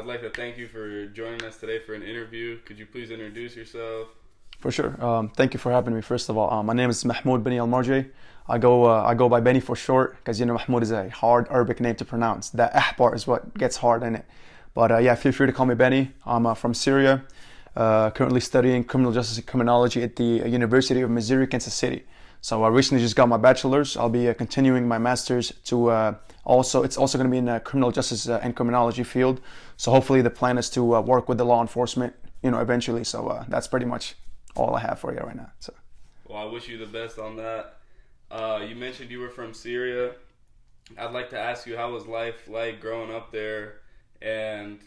like to thank you for joining us today for an interview. Could you please introduce yourself? For sure. Thank you for having me. First of all, my name is Mahmood Bany I go by Benny for short because Mahmoud is a hard Arabic name to pronounce. That part is what gets hard in it. But yeah, feel free to call me Benny. I'm from Syria, currently studying criminal justice and criminology at the University of Missouri, Kansas City. So I recently just got my bachelor's. I'll be continuing my master's to it's also going to be in the criminal justice and criminology field. So hopefully the plan is to work with the law enforcement, eventually. So that's pretty much all I have for you right now. So. Well, I wish you the best on that. You mentioned you were from Syria. I'd like to ask you, how was life like growing up there, and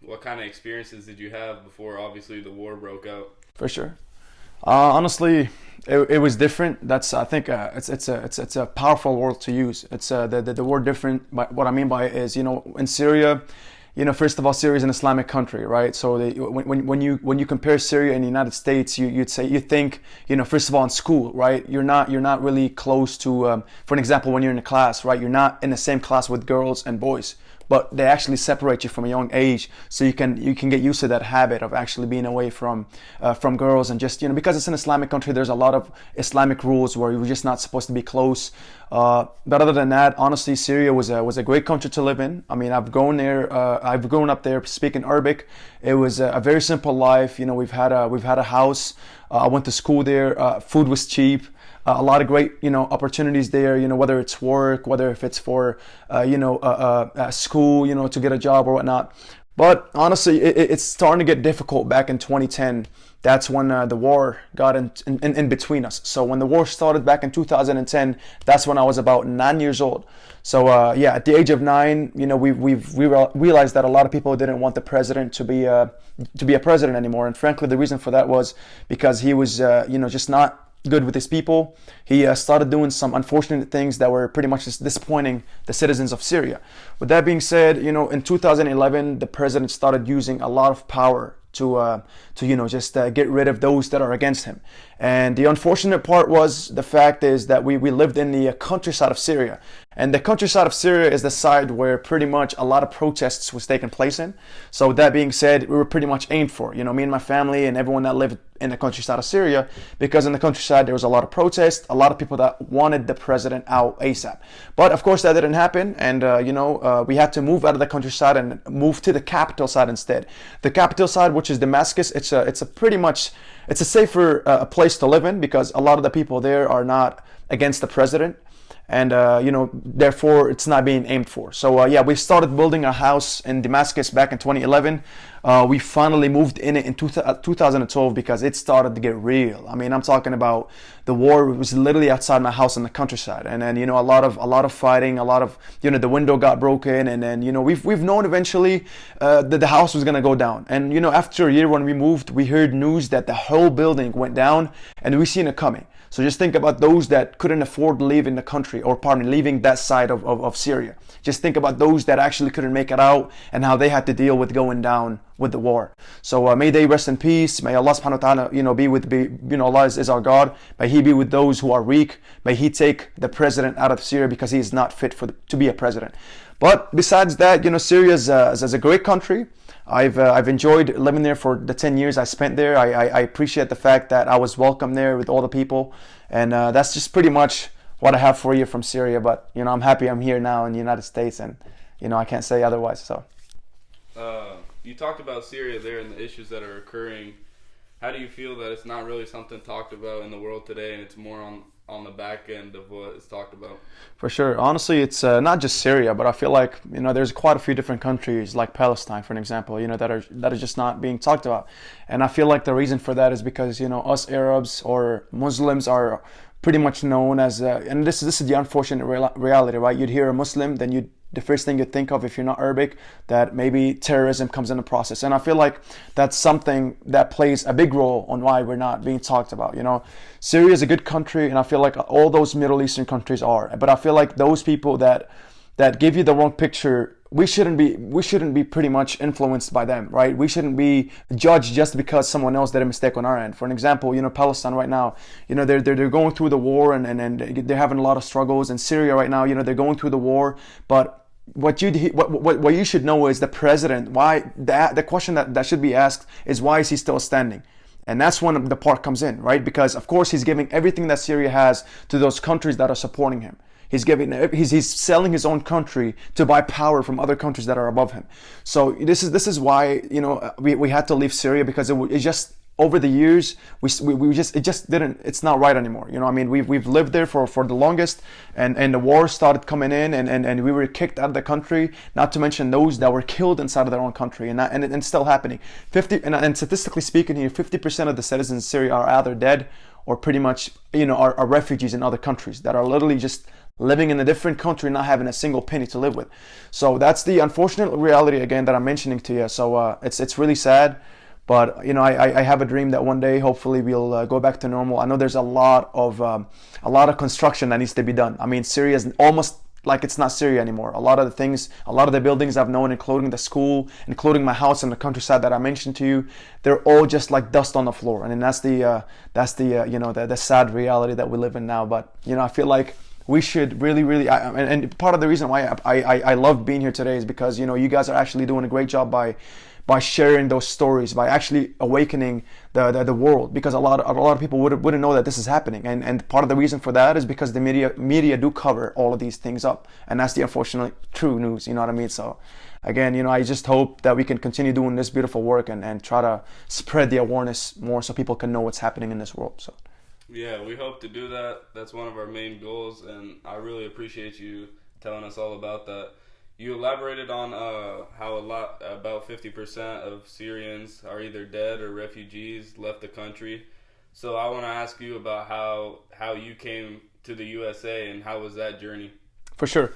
what kind of experiences did you have before obviously the war broke out? For sure. Honestly, it was different. That's I think it's a powerful word to use. It's the word different. But what I mean by it is, in Syria, first of all, Syria is an Islamic country, right? So when you compare Syria and the United States, you think, first of all, in school, right? You're not really close to, for an example, when you're in a class, right? You're not in the same class with girls and boys, but they actually separate you from a young age, so you can get used to that habit of actually being away from girls, and just because it's an Islamic country, there's a lot of Islamic rules where you're just not supposed to be close. But other than that, honestly, Syria was a great country to live in. I mean, I've grown up there speaking Arabic. It was a very simple life. We've had a house. I went to school there. Food was cheap. A lot of great, opportunities there, whether it's work, whether if it's for, school, to get a job or whatnot. But honestly, it's starting to get difficult back in 2010. That's when the war got in between us. So when the war started back in 2010, that's when I was about 9 years old. So yeah, at the age of 9, we realized that a lot of people didn't want the president to be a president anymore. And frankly, the reason for that was because he was, just not good with his people. He started doing some unfortunate things that were pretty much just disappointing the citizens of Syria. With that being said, in 2011, the president started using a lot of power to get rid of those that are against him. And the unfortunate part was, the fact is that we lived in the countryside of Syria. And the countryside of Syria is the side where pretty much a lot of protests was taking place in. So with that being said, we were pretty much aimed for, me and my family and everyone that lived in the countryside of Syria, because in the countryside there was a lot of protests, a lot of people that wanted the president out ASAP. But of course that didn't happen, and we had to move out of the countryside and move to the capital side instead. The capital side, which is Damascus, it's a safer place to live in, because a lot of the people there are not against the president, and therefore it's not being aimed for. So yeah, we started building a house in Damascus back in 2011. We finally moved in it in 2012 because it started to get real. I mean, I'm talking about the war was literally outside my house in the countryside, and then a lot of fighting, a lot of the window got broken, and then we've known eventually that the house was gonna go down. And after a year when we moved, we heard news that the whole building went down, and we seen it coming. So just think about those that couldn't afford leaving the country, or pardon me, leaving that side of Syria. Just think about those that actually couldn't make it out, and how they had to deal with going down with the war. So may they rest in peace. May Allah subhanahu wa ta'ala, Allah is our God. May He be with those who are weak. May He take the president out of Syria, because he is not fit to be a president. But besides that, Syria is a great country. I've enjoyed living there for the 10 years I spent there. I appreciate the fact that I was welcome there with all the people, and that's just pretty much what I have for you from Syria. But I'm happy I'm here now in the United States, and I can't say otherwise. So you talked about Syria there and the issues that are occurring. How do you feel that it's not really something talked about in the world today, and it's more on the back end of what is talked about? For sure. Honestly, it's not just Syria, but I feel like there's quite a few different countries, like Palestine, for an example, that are just not being talked about. And I feel like the reason for that is because us Arabs or Muslims are pretty much known as and this is the unfortunate reality, right? You'd hear a Muslim, then the first thing you'd think of, if you're not Arabic, that maybe terrorism comes in the process. And I feel like that's something that plays a big role on why we're not being talked about. Syria is a good country, and I feel like all those Middle Eastern countries are. But I feel like those people that give you the wrong picture, we shouldn't be pretty much influenced by them, right? We shouldn't be judged just because someone else did a mistake on our end. For an example, Palestine right now, they're going through the war, and they're having a lot of struggles. In Syria right now, they're going through the war, but what you should know is the president. Why the question that should be asked is, why is he still standing? And that's when the part comes in, right? Because of course he's giving everything that Syria has to those countries that are supporting him. He's selling his own country to buy power from other countries that are above him. So this is why, we had to leave Syria, because it just, over the years, it's not right anymore. I mean, we've lived there for the longest, and the war started coming in, and we were kicked out of the country, not to mention those that were killed inside of their own country, and it's still happening. And statistically speaking here, 50% of the citizens in Syria are either dead or pretty much, are refugees in other countries that are literally just living in a different country, not having a single penny to live with. So that's the unfortunate reality, again, that I'm mentioning to you. So it's really sad. But I have a dream that one day, hopefully, we'll go back to normal. I know there's a lot of construction that needs to be done. I mean, Syria is almost like it's not Syria anymore. A lot of the buildings I've known, including the school, including my house in the countryside that I mentioned to you, they're all just like dust on the floor. And then that's the sad reality that we live in now. But I feel like we should really, and part of the reason why I love being here today is because you guys are actually doing a great job by sharing those stories, by actually awakening the world, because a lot of people wouldn't know that this is happening, and part of the reason for that is because the media do cover all of these things up, and that's the unfortunate true news. You know what I mean? So again, I just hope that we can continue doing this beautiful work and try to spread the awareness more so people can know what's happening in this world. So yeah, we hope to do that. That's one of our main goals, and I really appreciate you telling us all about that. You elaborated on how about 50% of Syrians are either dead or refugees, left the country. So I want to ask you about how you came to the USA, and how was that journey? for sure.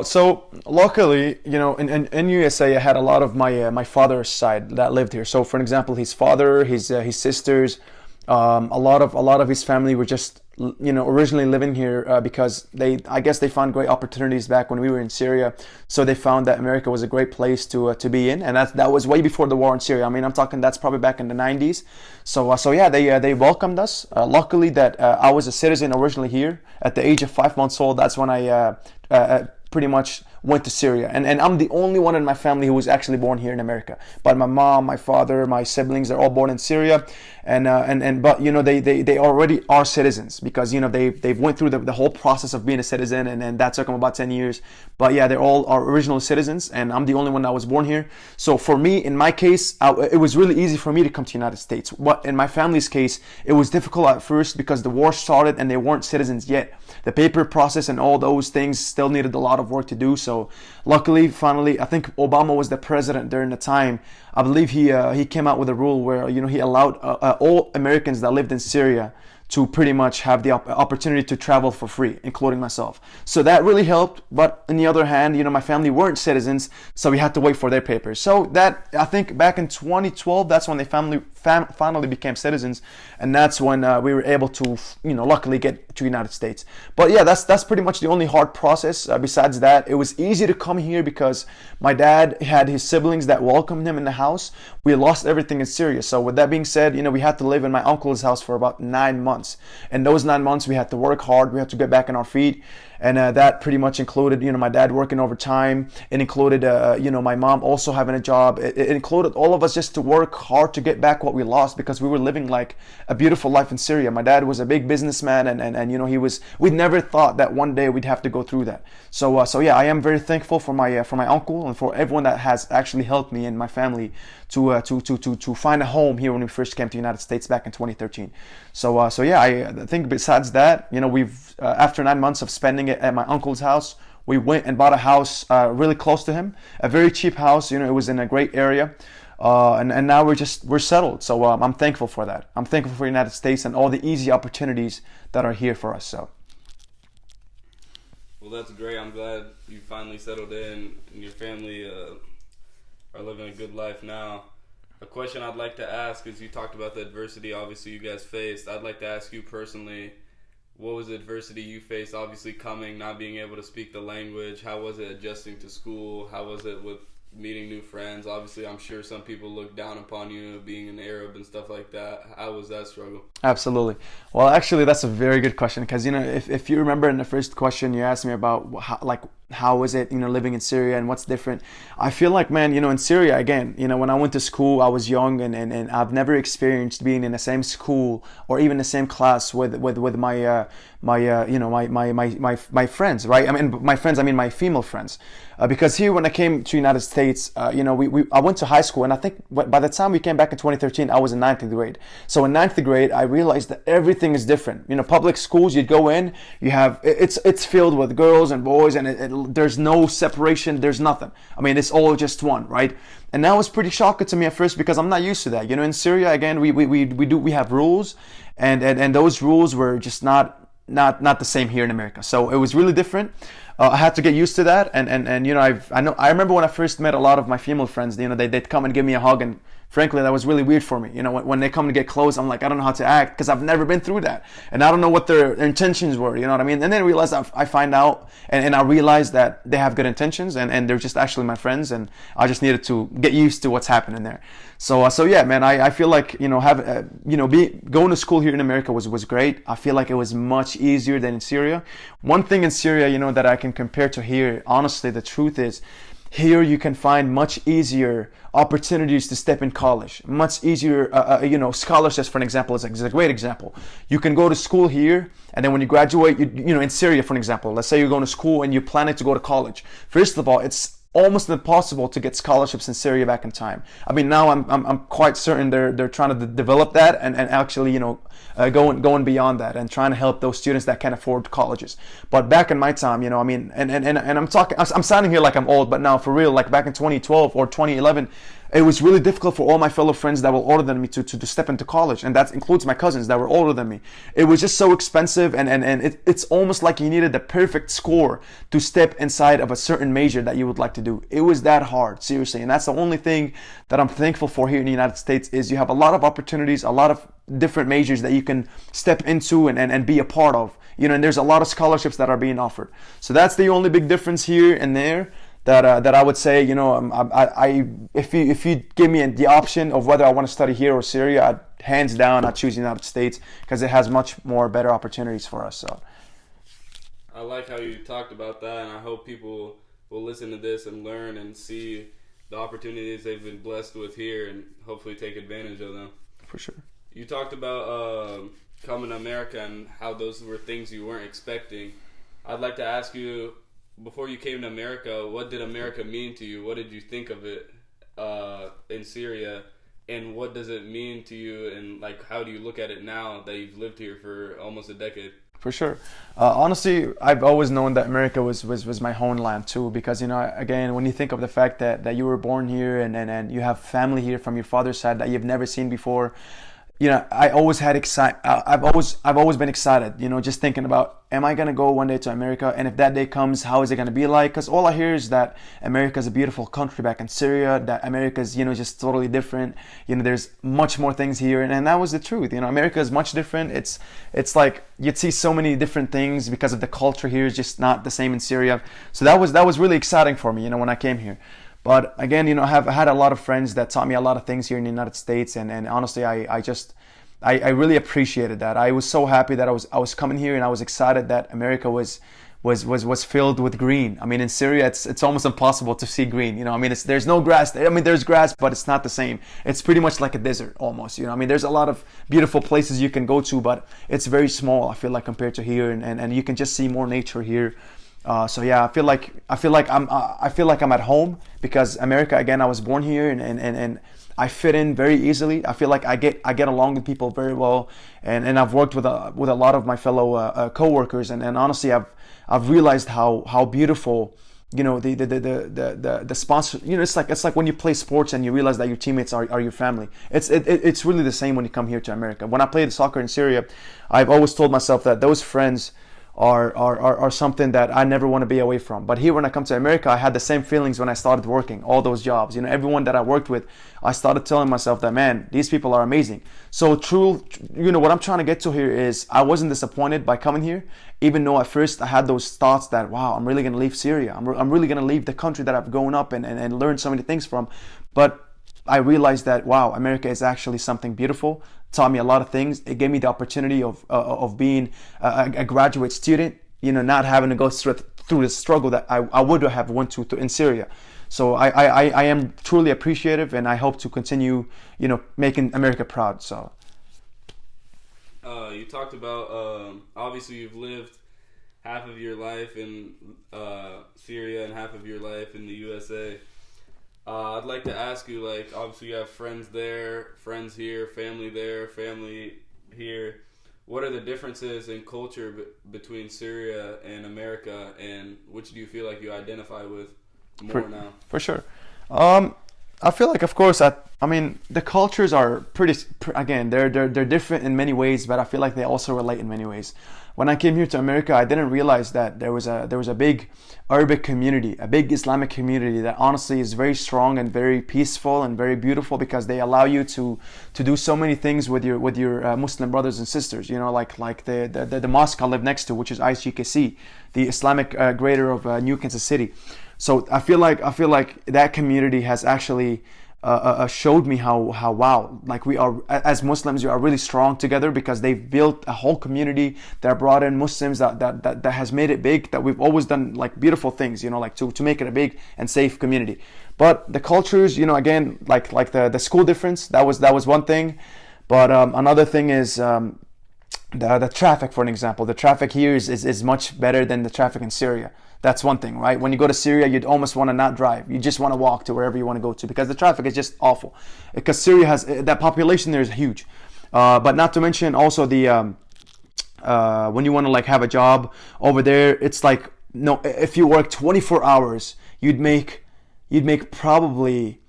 So luckily, in USA, I had a lot of my father's side that lived here. So for an example, his father, his sisters, a lot of his family were just originally living here because I guess they found great opportunities back when we were in Syria. So they found that America was a great place to be in, and that was way before the war in Syria. I mean, I'm talking that's probably back in the 90s. So yeah, they welcomed us. Luckily that I was a citizen originally here at the age of 5 months old. That's when I pretty much went to Syria, and I'm the only one in my family who was actually born here in America. But my mom, my father, my siblings, they're all born in Syria, but they already are citizens because they've went through the whole process of being a citizen, and that took them about 10 years. But yeah, they're all our original citizens, and I'm the only one that was born here. So for me, in my case, it was really easy for me to come to the United States. But in my family's case, it was difficult at first because the war started and they weren't citizens yet. The paper process and all those things still needed a lot of work to do. So luckily, finally, I think Obama was the president during the time. I believe he came out with a rule where he allowed all Americans that lived in Syria to pretty much have the opportunity to travel for free, including myself. So that really helped. But on the other hand, my family weren't citizens, so we had to wait for their papers. So that, I think back in 2012, that's when they finally became citizens, and that's when we were able to, luckily get to the United States. But yeah, that's pretty much the only hard process. Besides that, it was easy to come here because my dad had his siblings that welcomed him in the house. We lost everything in Syria. So with that being said, we had to live in my uncle's house for about 9 months. And those 9 months, we had to work hard. We had to get back on our feet. And that pretty much included, my dad working overtime. It included, my mom also having a job. It included all of us just to work hard to get back what we lost because we were living like a beautiful life in Syria. My dad was a big businessman, and we never thought that one day we'd have to go through that. So yeah, I am very thankful for my uncle and for everyone that has actually helped me and my family to find a home here when we first came to the United States back in 2013. So yeah, I think besides that, we've after 9 months of spending it at my uncle's house, we went and bought a house really close to him, a very cheap house. It was in a great area, and now we're settled. So I'm thankful for that. I'm thankful for the United States and all the easy opportunities that are here for us. So. Well, that's great. I'm glad you finally settled in and your family are living a good life now. A question I'd like to ask is, you talked about the adversity obviously you guys faced. I'd like to ask you personally, what was the adversity you faced, obviously coming, not being able to speak the language? How was it adjusting to school? How was it with meeting new friends. Obviously, I'm sure some people look down upon you being an Arab and stuff like that. How was that struggle? Absolutely. Well, actually, that's a very good question because if you remember in the first question you asked me about how is it living in Syria and what's different. I feel like, man, in Syria again, when I went to school, I was young and I've never experienced being in the same school or even the same class with my friends, right? I mean, my friends, I mean my female friends, because here when I came to United States, I went to high school, and I think by the time we came back in 2013, I was in ninth grade. So in ninth grade, I realized that everything is different. Public schools, you'd go in, you have it's filled with girls and boys, and there's no separation, there's nothing. I mean, it's all just one, right? And that was pretty shocking to me at first because I'm not used to that. In Syria, again, we have rules, and those rules were just not the same here in America. So it was really different. I had to get used to that, and I remember when I first met a lot of my female friends. They'd come and give me a hug, and frankly, that was really weird for me. When they come to get close, I'm like, I don't know how to act because I've never been through that, and I don't know what their intentions were. You know what I mean? And then I realized I find out, and I realized that they have good intentions, and they're just actually my friends, and I just needed to get used to what's happening there. So yeah, man, I feel like going to school here in America was great. I feel like it was much easier than in Syria. One thing in Syria, that I can compare to here, honestly, the truth is, here you can find much easier opportunities to step in college, much easier, scholarships, for an example, is a great example. You can go to school here, and then when you graduate, in Syria, for an example, let's say you're going to school and you're planning to go to college. First of all, it's almost impossible to get scholarships in Syria back in time. I mean, now I'm quite certain they're trying to develop that and actually going beyond that and trying to help those students that can't afford colleges. But back in my time, I mean, and I'm sounding here like I'm old, but now for real, like back in 2012 or 2011. It was really difficult for all my fellow friends that were older than me to step into college, and that includes my cousins that were older than me. It was just so expensive, and it's almost like you needed the perfect score to step inside of a certain major that you would like to do. It was that hard, seriously, and that's the only thing that I'm thankful for here in the United States is you have a lot of opportunities, a lot of different majors that you can step into and be a part of. And there's a lot of scholarships that are being offered. So that's the only big difference here and there. That I would say, if you give me the option of whether I want to study here or Syria, hands down, I'd choose the United States because it has much more better opportunities for us. So, I like how you talked about that, and I hope people will listen to this and learn and see the opportunities they've been blessed with here, and hopefully take advantage of them. For sure. You talked about coming to America and how those were things you weren't expecting. I'd like to ask you, before you came to America, what did America mean to you? What did you think of it in Syria? And what does it mean to you? And how do you look at it now that you've lived here for almost a decade? For sure. Honestly, I've always known that America was my homeland too, because again, when you think of the fact that you were born here and you have family here from your father's side that you've never seen before, I always had I've always been excited, just thinking about, am I gonna go one day to America? And if that day comes, how is it gonna be like? Because all I hear is that America is a beautiful country back in Syria, that America is, just totally different. There's much more things here, and that was the truth. America is much different. It's like you'd see so many different things because of the culture here is just not the same in Syria. So that was really exciting for me, when I came here. But again, I have had a lot of friends that taught me a lot of things here in the United States, and honestly, I really appreciated that. I was so happy that I was coming here, and I was excited that America was filled with green. I mean, in Syria, it's almost impossible to see green. I mean, there's no grass. I mean, there's grass, but it's not the same. It's pretty much like a desert almost. I mean, there's a lot of beautiful places you can go to, but it's very small. I feel like compared to here, and you can just see more nature here. So yeah, I feel like I'm at home because America, again, I was born here and I fit in very easily. I feel like I get along with people very well, and I've worked with a lot of my fellow co-workers, and honestly, I've realized how beautiful the sponsor. It's like when you play sports and you realize that your teammates are your family. It's really the same when you come here to America. When I played soccer in Syria, I've always told myself that those friends are something that I never want to be away from. But here when I come to America, I had the same feelings when I started working, all those jobs. You know, everyone that I worked with, I started telling myself that, man, these people are amazing. So true, you know, what I'm trying to get to here is I wasn't disappointed by coming here, even though at first I had those thoughts that, wow, I'm really going to leave Syria. I'm really going to leave the country that I've grown up in and learned so many things from. But I realized that, wow, America is actually something beautiful. Taught me a lot of things. It gave me the opportunity of being a graduate student, you know, not having to go through the struggle that I would have went to in Syria. So I am truly appreciative, and I hope to continue, you know, making America proud. So you talked about obviously you've lived half of your life in Syria and half of your life in the USA. I'd like to ask you, like, obviously you have friends there, friends here, family here. What are the differences in culture between Syria and America, and which do you feel like you identify with more now? For sure. I feel like, of course, I mean, the cultures are again, they're different in many ways, but I feel like they also relate in many ways. When I came here to America, I didn't realize that there was a big Arabic community, a big Islamic community that honestly is very strong and very peaceful and very beautiful, because they allow you to do so many things with your Muslim brothers and sisters. You know, like the mosque I live next to, which is ICKC, the Islamic Greater of New Kansas City. So I feel like that community has actually showed me how wow, like we are as Muslims, we are really strong together, because they've built a whole community that brought in Muslims that has made it big, that we've always done like beautiful things, you know, like to make it a big and safe community. But the cultures, you know, again, like the school difference, that was one thing. But another thing is the traffic. For an example, the traffic here is much better than the traffic in Syria. That's one thing, right? When you go to Syria, you'd almost want to not drive. You just want to walk to wherever you want to go to, because the traffic is just awful. Because Syria has, that population there is huge. But not to mention also the when you want to like have a job over there, it's like, no, if you work 24 hours, you'd make probably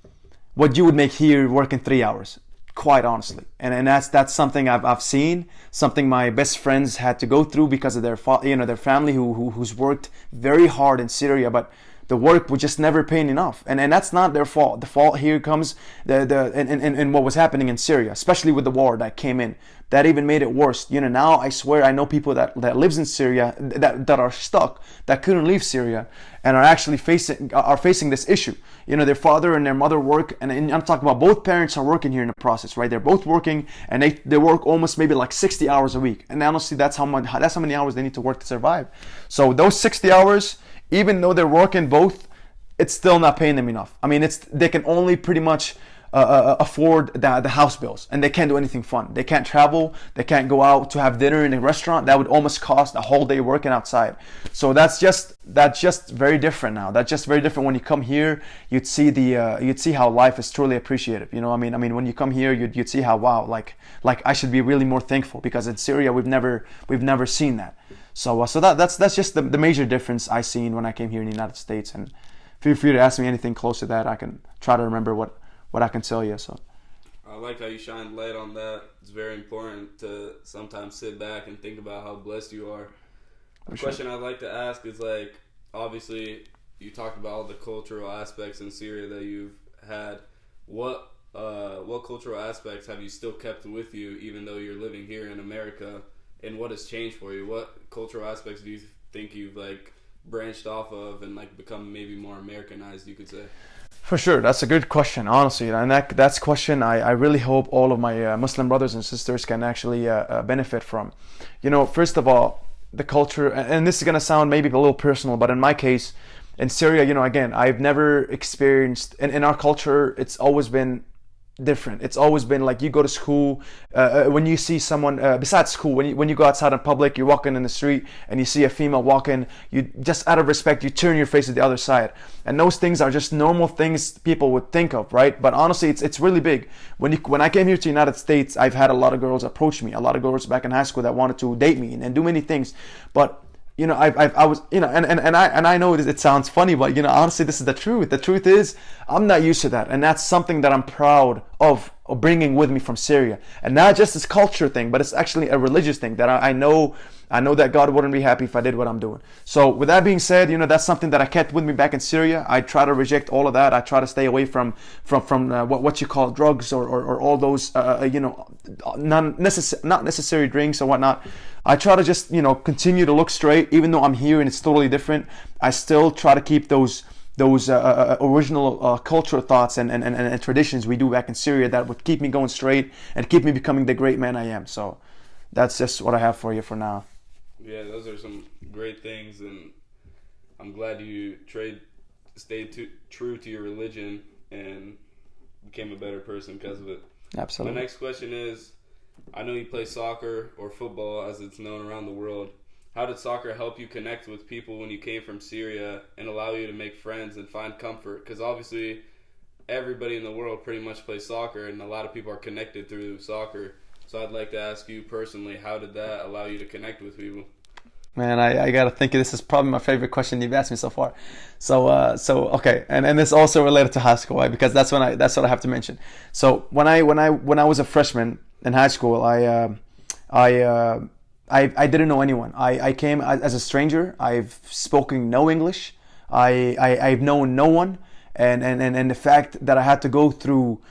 what you would make here working 3 hours. Quite honestly, and that's something I've seen, something my best friends had to go through because of their family who's worked very hard in Syria, but the work was just never paying enough, and that's not their fault. The fault here comes in what was happening in Syria, especially with the war that came in. That even made it worse. You know, now I swear I know people that lives in Syria that are stuck, that couldn't leave Syria, and are actually facing this issue. You know, their father and their mother work, and I'm talking about both parents are working here in the process, right? They're both working, and they work almost maybe like 60 hours a week. And honestly, that's how many hours they need to work to survive. So those 60 hours, even though they're working both, it's still not paying them enough. I mean, they can only pretty much afford the house bills, and they can't do anything fun. They can't travel. They can't go out to have dinner in a restaurant. That would almost cost a whole day working outside. So that's just very different now. That's just very different. When you come here, you'd see how life is truly appreciative. You know, I mean, when you come here, you'd see how, wow, like I should be really more thankful, because in Syria we've never seen that. So that's just the major difference I seen when I came here in the United States. And feel free to ask me anything close to that. I can try to remember what I can tell you. So I like how you shine light on that. It's very important to sometimes sit back and think about how blessed you are. The question I'd like to ask is, like, obviously you talked about all the cultural aspects in Syria that you've had. What cultural aspects have you still kept with you even though you're living here in America, and what has changed for you? What cultural aspects do you think you've like branched off of and like become maybe more Americanized, you could say? For sure, that's a good question, honestly, and that's a question I really hope all of my Muslim brothers and sisters can actually benefit from. You know, first of all, the culture, and this is gonna sound maybe a little personal, but in my case, in Syria, you know, again, I've never experienced, in our culture, it's always been different. It's always been like, you go to school, when you see someone besides school, when you go outside in public, you're walking in the street and you see a female walking, you just out of respect, you turn your face to the other side, and those things are just normal things people would think of, right? But honestly, it's really big. When I came here to the United States, I've had a lot of girls approach me, a lot of girls back in high school that wanted to date me and do many things, but you know, I was, you know, and I know it sounds funny, but you know, honestly, this is the truth. The truth is, I'm not used to that, and that's something that I'm proud of bringing with me from Syria. And not just this culture thing, but it's actually a religious thing that I know I know that God wouldn't be happy if I did what I'm doing. So with that being said, that's something that I kept with me back in Syria. I try to reject all of that. I try to stay away from what you call drugs or all those not necessary drinks or whatnot. I try to just continue to look straight, even though I'm here and it's totally different. I still try to keep those original cultural thoughts and traditions we do back in Syria that would keep me going straight and keep me becoming the great man I am. So that's just what I have for you for now. Yeah, those are some great things, and I'm glad you stayed true to your religion and became a better person because of it. Absolutely. My next question is, I know you play soccer or football as it's known around the world. How did soccer help you connect with people when you came from Syria and allow you to make friends and find comfort? Because obviously everybody in the world pretty much plays soccer, and a lot of people are connected through soccer. So I'd like to ask you personally, how did that allow you to connect with people? Man, I gotta think this is probably my favorite question you've asked me so far. So okay, and this also related to high school, right? Because that's what I have to mention. So when I was a freshman in high school, I didn't know anyone. I came as a stranger. I've spoken no English. I've known no one, and the fact that I had to go through,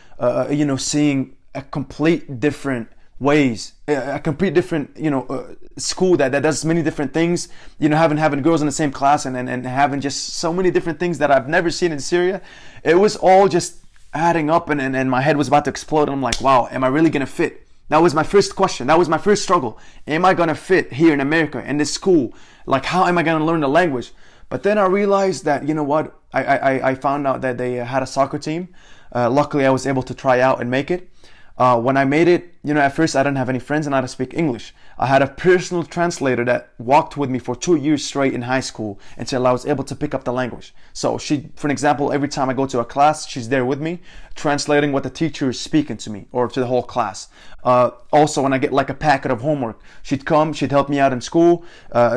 seeing a complete different ways, a complete different, school that does many different things. Having girls in the same class and having just so many different things that I've never seen in Syria. It was all just adding up, and my head was about to explode. And I'm like, wow, am I really gonna fit? That was my first question. That was my first struggle. Am I going to fit here in America, in this school? Like, how am I going to learn the language? But then I realized that, what? I found out that they had a soccer team. Luckily, I was able to try out and make it. When I made it, at first I didn't have any friends and I had to speak English. I had a personal translator that walked with me for 2 years straight in high school until I was able to pick up the language. So for an example, every time I go to a class, she's there with me, translating what the teacher is speaking to me or to the whole class. Also, when I get like a packet of homework, she'd come, she'd help me out in school,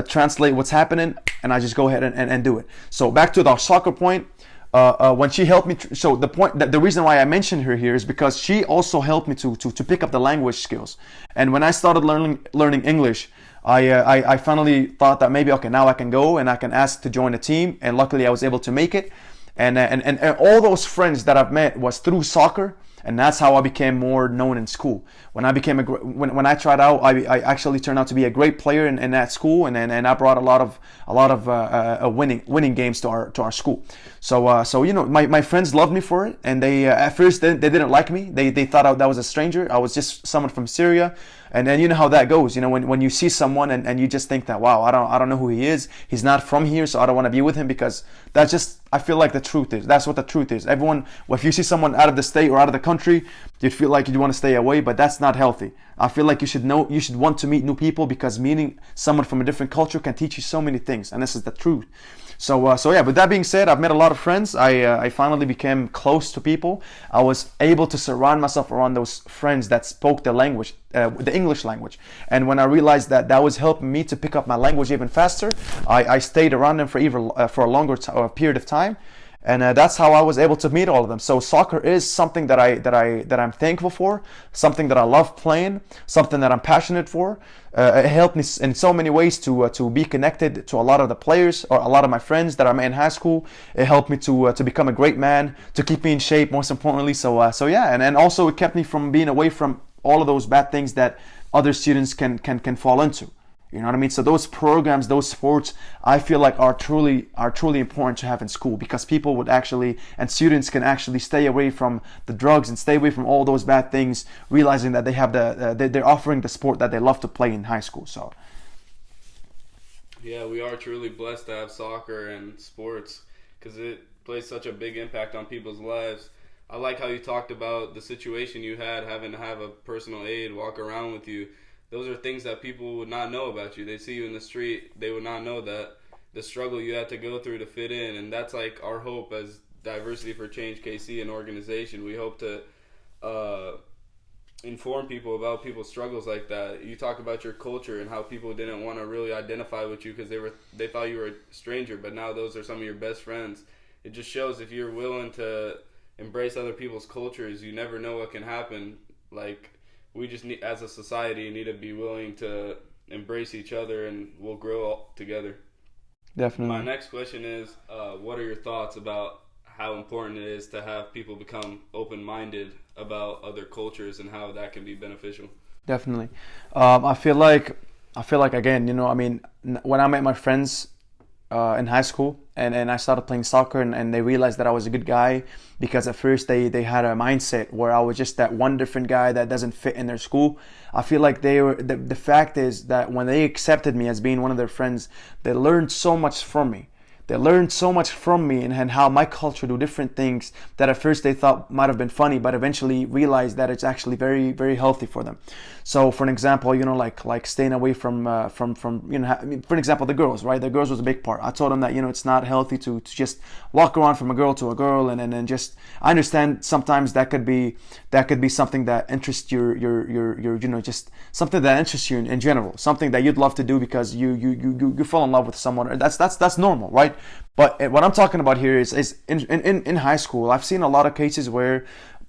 translate what's happening, and I just go ahead and do it. So back to the soccer point. When she helped me, so the reason why I mentioned her here is because she also helped me to pick up the language skills. And when I started learning English, I finally thought that maybe, okay, now I can go and I can ask to join a team. And luckily I was able to make it. And all those friends that I've met was through soccer. And that's how I became more known in school. When I tried out, I actually turned out to be a great player in that school, and I brought a lot of winning games to our school. So my friends loved me for it, and they at first they didn't like me. They thought that was a stranger. I was just someone from Syria. And then you know how that goes. When you see someone and you just think that, wow, I don't know who he is. He's not from here, so I don't want to be with him, because that's just, I feel like the truth is. That's what the truth is. Everyone, if you see someone out of the state or out of the country, you'd feel like you want to stay away, but that's not healthy. I feel like you should want to meet new people, because meeting someone from a different culture can teach you so many things, and this is the truth. So yeah, with that being said, I've met a lot of friends. I finally became close to people. I was able to surround myself around those friends that spoke the language, the English language. And when I realized that was helping me to pick up my language even faster, I stayed around them for a longer period of time. And that's how I was able to meet all of them. So soccer is something that I'm thankful for, something that I love playing, something that I'm passionate for. It helped me in so many ways to be connected to a lot of the players or a lot of my friends that I met in high school. It helped me to become a great man, to keep me in shape, most importantly. So yeah, and also it kept me from being away from all of those bad things that other students can fall into. You know what I mean? So those programs, those sports, I feel like are truly important to have in school, because people would actually, and students can actually stay away from the drugs and stay away from all those bad things, realizing that they have they're offering the sport that they love to play in high school. So yeah, we are truly blessed to have soccer and sports, because it plays such a big impact on people's lives. I like how you talked about the situation you had, having to have a personal aide walk around with you. Those are things that people would not know about you. They see you in the street, they would not know that the struggle you had to go through to fit in. And that's like our hope as Diversity for Change KC, an organization. We hope to inform people about people's struggles like that. You talk about your culture and how people didn't want to really identify with you because they thought you were a stranger, but now those are some of your best friends. It just shows if you're willing to embrace other people's cultures, you never know what can happen. Like, we just need, as a society, need to be willing to embrace each other, and we'll grow together. Definitely. My next question is, what are your thoughts about how important it is to have people become open-minded about other cultures and how that can be beneficial? Definitely. I feel like again, I mean, when I met my friends in high school, and I started playing soccer, and they realized that I was a good guy, because at first they had a mindset where I was just that one different guy that doesn't fit in their school. I feel like the fact is that when they accepted me as being one of their friends, they learned so much from me. They learned so much from me, and how my culture do different things that at first they thought might have been funny, but eventually realized that it's actually very, very healthy for them. So, for an example, like staying away from I mean, for example, the girls, right? The girls was a big part. I told them that it's not healthy to just walk around from a girl to a girl, and just, I understand sometimes that could be something that interests your just something that interests you in general, something that you'd love to do because you fall in love with someone. That's normal, right? But what I'm talking about here is in high school, I've seen a lot of cases where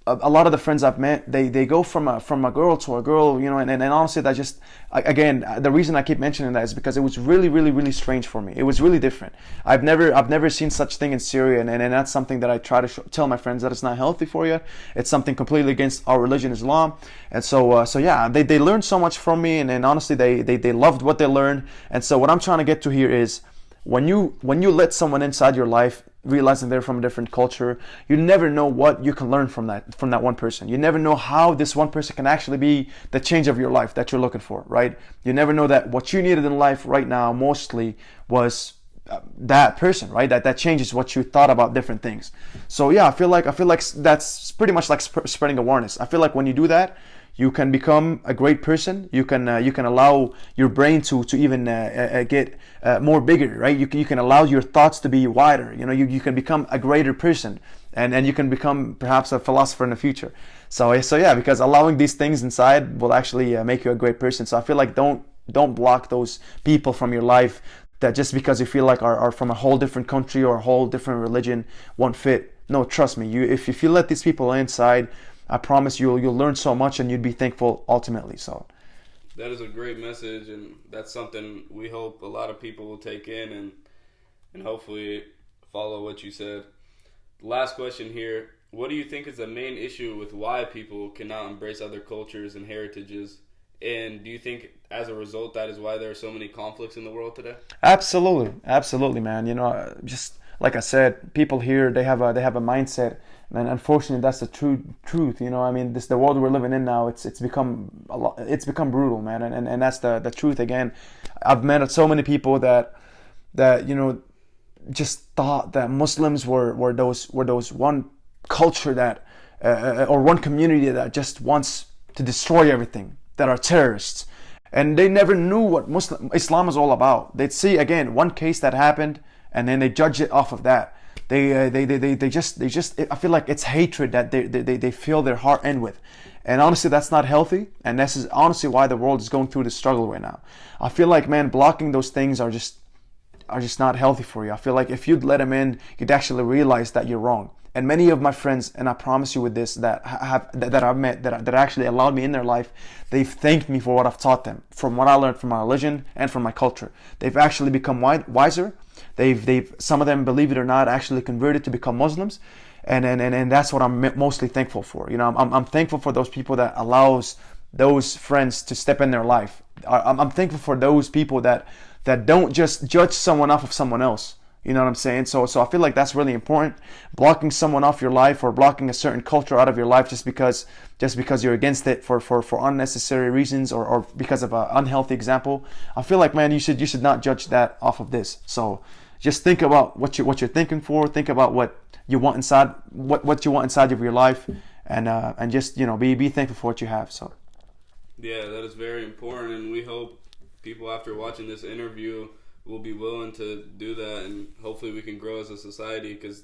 a lot of the friends I've met, they go from a girl to a girl, and honestly, that just, again, the reason I keep mentioning that is because it was really, really, really strange for me. It was really different. I've never seen such thing in Syria, and that's something that I try to tell my friends that it's not healthy for you. It's something completely against our religion, Islam. And so yeah, they learned so much from me, and honestly, they loved what they learned. And so what I'm trying to get to here is, when you let someone inside your life, realizing they're from a different culture, you never know what you can learn from that one person. You never know how this one person can actually be the change of your life that you're looking for, right? You never know that what you needed in life right now mostly was that person, right? That changes what you thought about different things. So yeah, I feel like that's pretty much like spreading awareness. I feel like when you do that, you can become a great person. You can allow your brain to even get more bigger, right? You can allow your thoughts to be wider. You can become a greater person, and you can become perhaps a philosopher in the future. So yeah, because allowing these things inside will actually make you a great person. So I feel like don't block those people from your life that just because you feel like are from a whole different country or a whole different religion won't fit. No, trust me. If you let these people inside, I promise you'll learn so much, and you'd be thankful ultimately. So that is a great message, and that's something we hope a lot of people will take in and hopefully follow what you said. Last question here. What do you think is the main issue with why people cannot embrace other cultures and heritages? And do you think as a result that is why there are so many conflicts in the world today? Absolutely, man. Just like I said, people here, they have a mindset. And unfortunately, that's the truth. I mean, the world we're living in now. It's become a lot. It's become brutal, man. And that's the truth. Again, I've met so many people that just thought that Muslims were those one culture that or one community that just wants to destroy everything, that are terrorists, and they never knew what Islam is all about. They'd see again one case that happened, and then they judge it off of that. They just I feel like it's hatred that they fill their heart in with, and honestly that's not healthy, and this is honestly why the world is going through this struggle right now. I feel like, man, blocking those things are just not healthy for you. I feel like if you'd let them in, you'd actually realize that you're wrong. And many of my friends, and I promise you with this, that I've met that actually allowed me in their life, they've thanked me for what I've taught them, from what I learned from my religion and from my culture. They've actually become wiser. They've some of them, believe it or not, actually converted to become Muslims, and that's what I'm mostly thankful for. I'm thankful for those people that allows those friends to step in their life. I'm thankful for those people that don't just judge someone off of someone else. You know what I'm saying? So I feel like that's really important. Blocking someone off your life, or blocking a certain culture out of your life just because you're against it for unnecessary reasons, or because of an unhealthy example. I feel like, man, you should not judge that off of this. So just think about what you're thinking for. Think about what you want inside what you want inside of your life, and just be thankful for what you have. So yeah, that is very important, and we hope people after watching this interview will be willing to do that, and hopefully we can grow as a society, because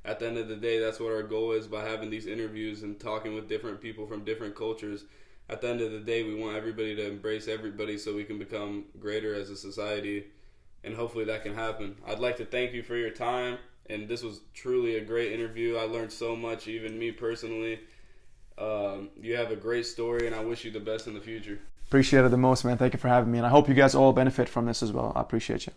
at the end of the day, that's what our goal is by having these interviews and talking with different people from different cultures. At the end of the day, we want everybody to embrace everybody so we can become greater as a society, and hopefully that can happen. I'd like to thank you for your time, and this was truly a great interview. I learned so much, even me personally. You have a great story, and I wish you the best in the future. Appreciate it the most, man. Thank you for having me. And I hope you guys all benefit from this as well. I appreciate you.